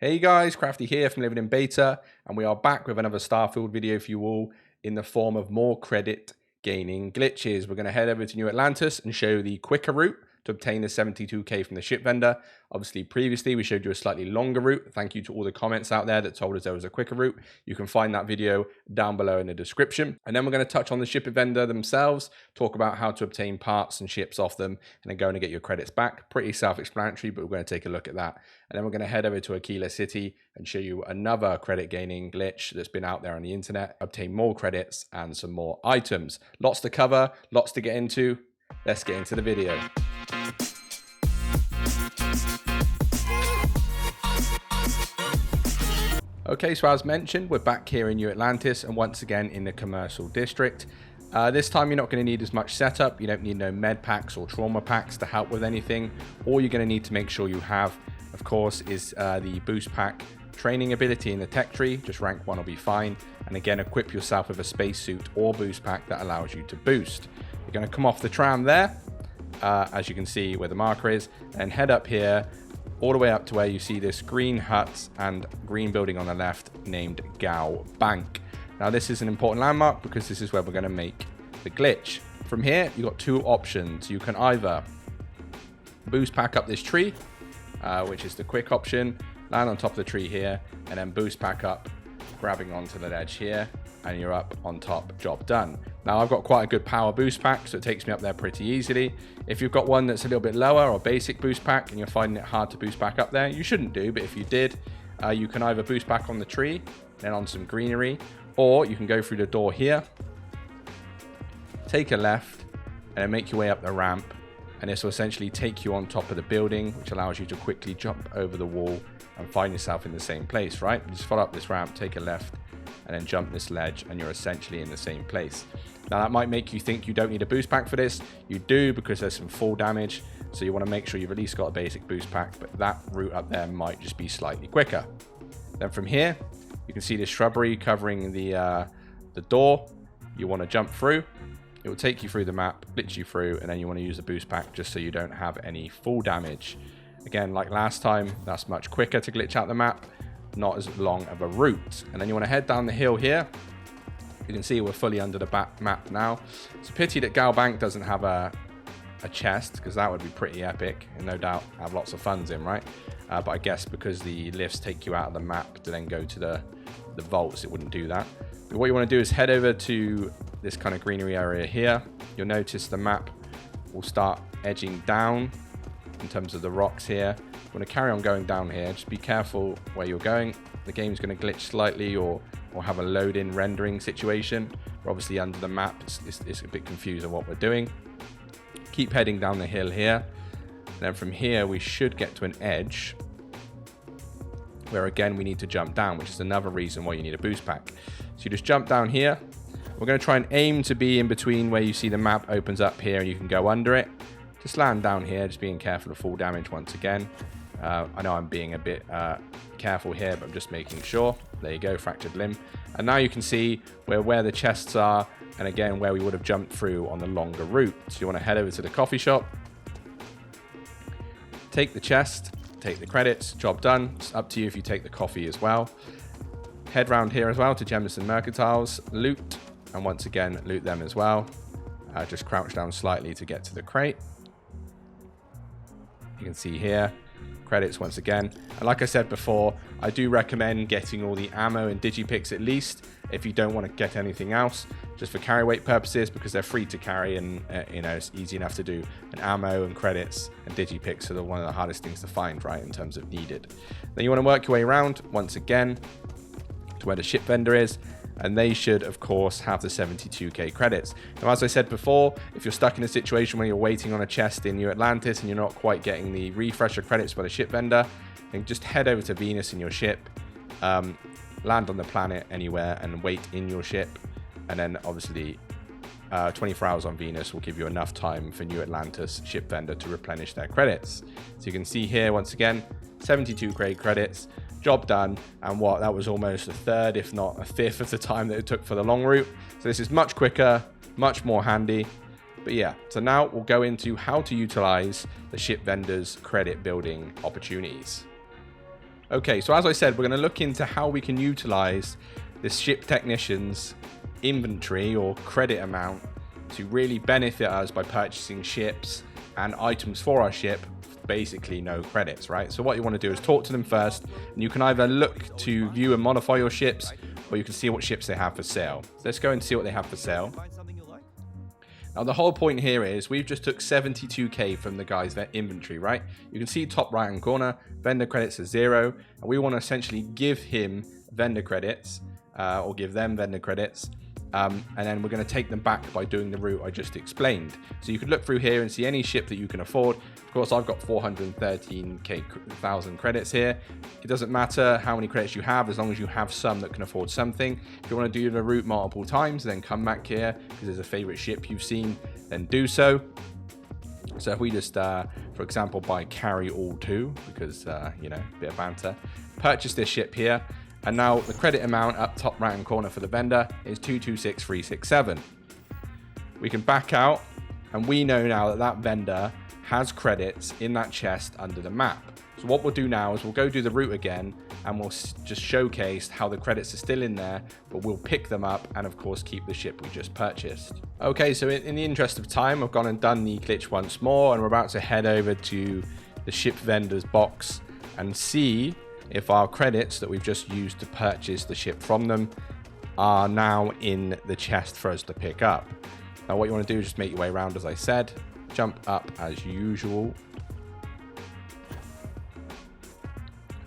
Hey guys, Crafty here from Living in Beta, and we are back with another Starfield video for you all in the form of more credit gaining glitches. We're going to head over to New Atlantis and show the quicker route to obtain the 72k from the ship vendor. Obviously, previously we showed you a slightly longer route. Thank you to all the comments out there that told us there was a quicker route. You can find that video down below in the description. And then we're going to touch on the ship vendor themselves, talk about how to obtain parts and ships off them, and then go and get your credits back. Pretty self-explanatory, but we're going to take a look at that. And then we're going to head over to Akila City and show you another credit gaining glitch that's been out there on the internet, obtain more credits and some more items. Lots to cover, lots to get into. Let's get into the video. Okay, so as mentioned, we're back here in New Atlantis and once again in the commercial district. This time you're not going to need as much setup. You don't need no med packs or trauma packs to help with anything. All you're going to need to make sure you have, of course, is the boost pack training ability in the tech tree. Just rank 1 will be fine. And again, equip yourself with a spacesuit or boost pack that allows you to boost. You're going to come off the tram there, as you can see where the marker is, and head up here all the way up to where you see this green hut and green building on the left named Gao Bank. Now this is an important landmark because this is where we're going to make the glitch. From here, you've got two options. You can either boost pack up this tree, which is the quick option, land on top of the tree here, and then boost pack up, grabbing onto the ledge here, and you're up on top, job done. Now I've got quite a good power boost pack, so it takes me up there pretty easily. If you've got one that's a little bit lower or basic boost pack and you're finding it hard to boost back up there, you shouldn't do, but if you did, you can either boost back on the tree, then on some greenery, or you can go through the door here, take a left, and then make your way up the ramp, and this will essentially take you on top of the building, which allows you to quickly jump over the wall and find yourself in the same place, right? You just follow up this ramp, take a left, and then jump this ledge, and you're essentially in the same place. Now that might make you think you don't need a boost pack for this. You do, because there's some fall damage, so you want to make sure you've at least got a basic boost pack, but that route up there might just be slightly quicker. Then from here, you can see this shrubbery covering the door. You want to jump through. It will take you through the map, glitch you through, and then you want to use a boost pack just so you don't have any fall damage. Again, like last time, that's much quicker to glitch out the map, not as long of a route. And then you want to head down the hill here. You can see we're fully under the map now. It's a pity that Gao Bank doesn't have a chest, because that would be pretty epic and no doubt have lots of funds in, right? But I guess because the lifts take you out of the map to then go to the vaults, it wouldn't do that. But what you want to do is head over to this kind of greenery area here. You'll notice the map will start edging down in terms of the rocks here. You want to carry on going down here. Just be careful where you're going. The game's going to glitch slightly or have a load-in rendering situation. We're obviously under the map. It's a bit confused on what we're doing. Keep heading down the hill here. And then from here, we should get to an edge where, again, we need to jump down, which is another reason why you need a boost pack. So you just jump down here. We're going to try and aim to be in between where you see the map opens up here and you can go under it. Just land down here, just being careful of fall damage once again. I know I'm being a bit careful here, but I'm just making sure. There you go, fractured limb. And now you can see where the chests are, and again, where we would have jumped through on the longer route. So you want to head over to the coffee shop, take the chest, take the credits, job done. It's up to you if you take the coffee as well. Head round here as well to Jemison Mercantiles, loot, and once again, loot them as well. Just crouch down slightly to get to the crate. You can see here, credits once again. And like I said before, I do recommend getting all the ammo and digipicks at least if you don't want to get anything else, just for carry weight purposes, because they're free to carry and you know, it's easy enough to do. And ammo and credits and digipicks are one of the hardest things to find, right, in terms of needed. Then you want to work your way around once again to where the ship vendor is, and they should, of course, have the 72k credits. Now, as I said before, if you're stuck in a situation where you're waiting on a chest in New Atlantis and you're not quite getting the refresher credits by the ship vendor, then just head over to Venus in your ship, land on the planet anywhere and wait in your ship, and then obviously 24 hours on Venus will give you enough time for New Atlantis ship vendor to replenish their credits. So you can see here, once again, 72 grade credits. Job done, and that was almost a third, if not a fifth of the time that it took for the long route. So this is much quicker, much more handy. But yeah, so now we'll go into how to utilize the ship vendor's credit building opportunities. Okay, so as I said, we're going to look into how we can utilize this ship technician's inventory or credit amount to really benefit us by purchasing ships and items for our ship, basically no credits, right? So what you want to do is talk to them first, and you can either look to view and modify your ships, or you can see what ships they have for sale. So let's go and see what they have for sale. Now the whole point here is we've just took 72k from the guy's inventory, right? You can see top right hand corner, vendor credits are 0, and we want to essentially give him vendor credits, or give them vendor credits. And then we're going to take them back by doing the route I just explained. So you could look through here and see any ship that you can afford. Of course, I've got 413,000 credits here. It doesn't matter how many credits you have, as long as you have some that can afford something. If you want to do the route multiple times, then come back here, because there's a favorite ship you've seen, then do so. So if we just, for example, buy carry all 2, because, you know, bit of banter, purchase this ship here. And now the credit amount up top right hand corner for the vendor is 226,367. We can back out, and we know now that that vendor has credits in that chest under the map. So what we'll do now is we'll go do the route again, and we'll just showcase how the credits are still in there, but we'll pick them up and of course keep the ship we just purchased. Okay, so in the interest of time, I've gone and done the glitch once more, and we're about to head over to the ship vendor's box and see if our credits that we've just used to purchase the ship from them are now in the chest for us to pick up. Now what you want to do is just make your way around, as I said, jump up as usual,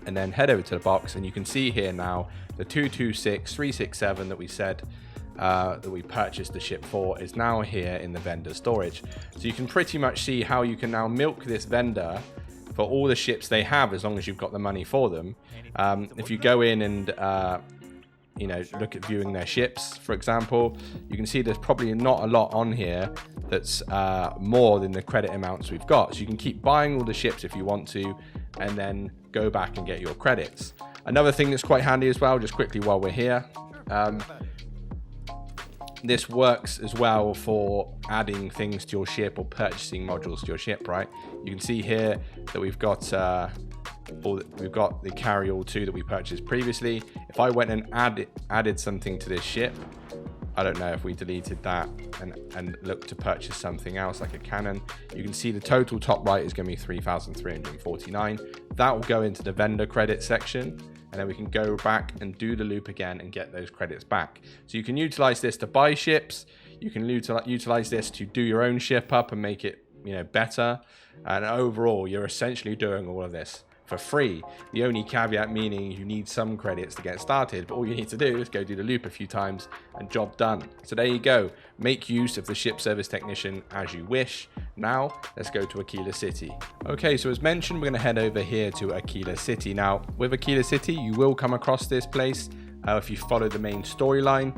and then head over to the box, and you can see here now the 226,367 that we said that we purchased the ship for is now here in the vendor storage. So you can pretty much see how you can now milk this vendor for all the ships they have, as long as you've got the money for them. If you go in and you know, look at viewing their ships, for example, you can see there's probably not a lot on here that's more than the credit amounts we've got. So you can keep buying all the ships if you want to, and then go back and get your credits. Another thing that's quite handy as well, just quickly while we're here, this works as well for adding things to your ship or purchasing modules to your ship, right? You can see here that we've got the carry all 2 that we purchased previously. If I went and added something to this ship, I don't know if we deleted that and looked to purchase something else like a cannon, you can see the total top right is going to be 3,349. That will go into the vendor credit section, and then we can go back and do the loop again and get those credits back. So you can utilize this to buy ships. You can utilize this to do your own ship up and make it, you know, better. And overall, you're essentially doing all of this for free. The only caveat meaning you need some credits to get started, but all you need to do is go do the loop a few times and job done. So there you go. Make use of the ship service technician as you wish. Now let's go to Akila City. Okay, so as mentioned, we're going to head over here to Akila City. Now with Akila City, you will come across this place if you follow the main storyline.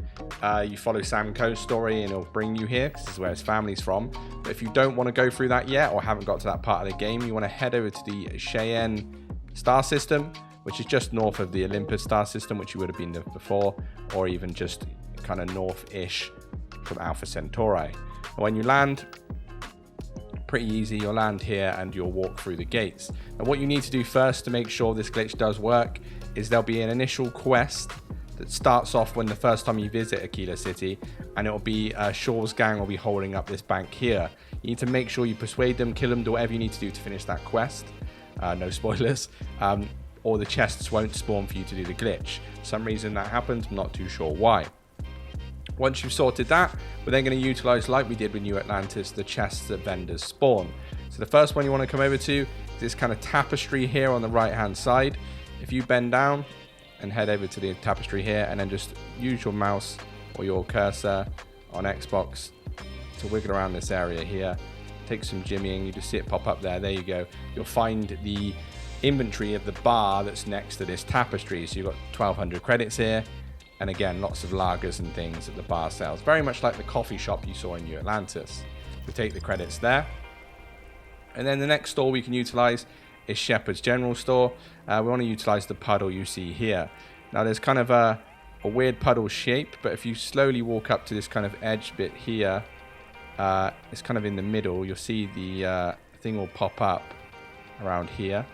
You follow Sam Coe's story and it'll bring you here, because this is where his family's from. But if you don't want to go through that yet, or haven't got to that part of the game, you want to head over to the Cheyenne star system, which is just north of the Olympus star system, which you would have been there before, or even just kind of north-ish from Alpha Centauri. And when you land, pretty easy, you'll land here and you'll walk through the gates. And what you need to do first to make sure this glitch does work is there'll be an initial quest that starts off when the first time you visit Akila City, and it'll be Shaw's gang will be holding up this bank here. You need to make sure you persuade them, kill them, do whatever you need to do to finish that quest. No spoilers. Or the chests won't spawn for you to do the glitch. For some reason that happens, I'm not too sure why. Once you've sorted that, we're then going to utilize, like we did with New Atlantis, the chests that vendors spawn. So the first one you want to come over to is this kind of tapestry here on the right hand side. If you bend down and head over to the tapestry here, and then just use your mouse or your cursor on Xbox to wiggle around this area here, take some jimmying, you just see it pop up there. There you go. You'll find the inventory of the bar that's next to this tapestry. So you've got 1,200 credits here, and again, lots of lagers and things that the bar sells, very much like the coffee shop you saw in New Atlantis. We take the credits there, and then the next store we can utilize is Shepherd's General Store. We want to utilize the puddle you see here. Now there's kind of a weird puddle shape, but if you slowly walk up to this kind of edge bit here, it's kind of in the middle, you'll see the thing will pop up around here.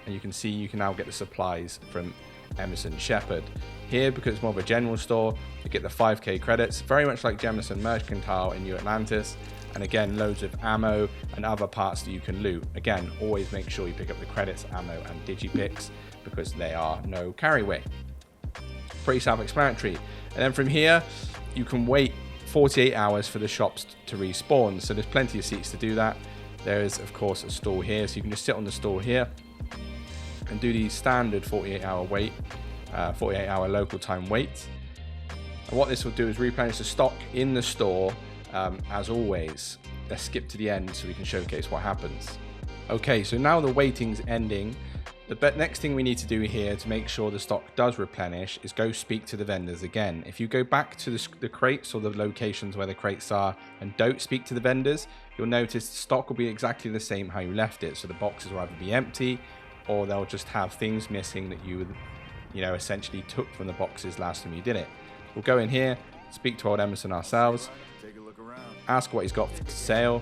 and you can see you can now get the supplies from Emerson Shepherd. Here, because it's more of a general store, you get the 5k credits, very much like Jemison Mercantile in New Atlantis, and again, loads of ammo and other parts that you can loot. Again, always make sure you pick up the credits, ammo, and digipicks, because they are no carry weight. Pretty self-explanatory. And then from here, you can wait 48 hours for the shops to respawn, so there's plenty of seats to do that. There is, of course, a stall here, so you can just sit on the stall here and do the standard 48-hour local time wait. And what this will do is replenish the stock in the store. As always, let's skip to the end so we can showcase what happens. Okay, so now the waiting's ending. The next thing we need to do here to make sure the stock does replenish is go speak to the vendors again. If you go back to the crates or the locations where the crates are and don't speak to the vendors, you'll notice the stock will be exactly the same how you left it. So the boxes will either be empty, or they'll just have things missing that you essentially took from the boxes last time you did it. We'll go in here, speak to old Emerson ourselves, ask what he's got for sale,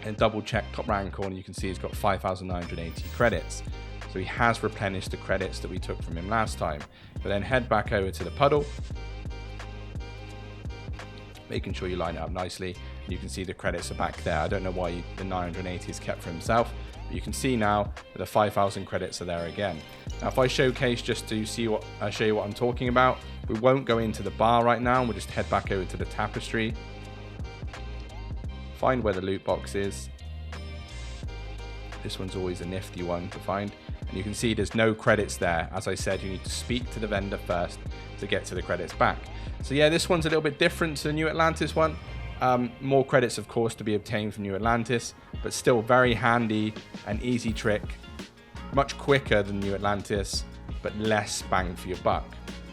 and double check top right corner. You can see he's got 5,980 credits. So he has replenished the credits that we took from him last time. But then head back over to the puddle, making sure you line it up nicely. You can see the credits are back there. I don't know why the 980 is kept for himself, but you can see now that the 5,000 credits are there again. Now, if I showcase just to see show you what I'm talking about, we won't go into the bar right now. We'll just head back over to the tapestry, find where the loot box is. This one's always a nifty one to find. And you can see there's no credits there. As I said, you need to speak to the vendor first to get to the credits back. So yeah, this one's a little bit different to the New Atlantis one. More credits, of course, to be obtained from New Atlantis, but still very handy and easy trick. Much quicker than New Atlantis, but less bang for your buck.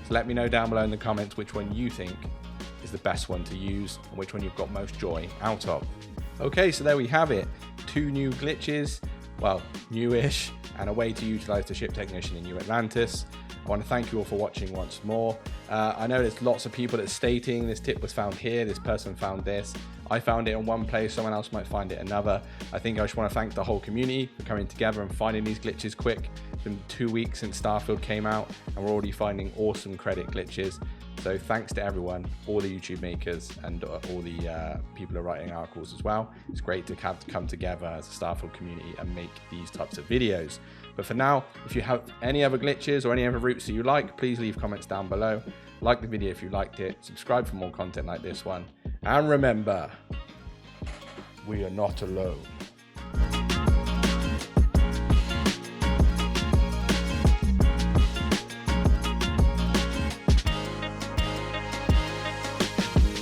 So let me know down below in the comments which one you think is the best one to use and which one you've got most joy out of. Okay, so there we have it. 2 new glitches, well, newish, and a way to utilize the ship technician in New Atlantis. I want to thank you all for watching once more. I know there's lots of people that are stating this tip was found here, this person found this. I found it in one place, someone else might find it another. I think I just want to thank the whole community for coming together and finding these glitches quick. It's been 2 weeks since Starfield came out, and we're already finding awesome credit glitches. So thanks to everyone, all the YouTube makers, and all the people who are writing articles as well. It's great to come together as a Starfield community and make these types of videos. But for now, if you have any other glitches or any other routes that you like, please leave comments down below. Like the video if you liked it, subscribe for more content like this one, and remember, we are not alone.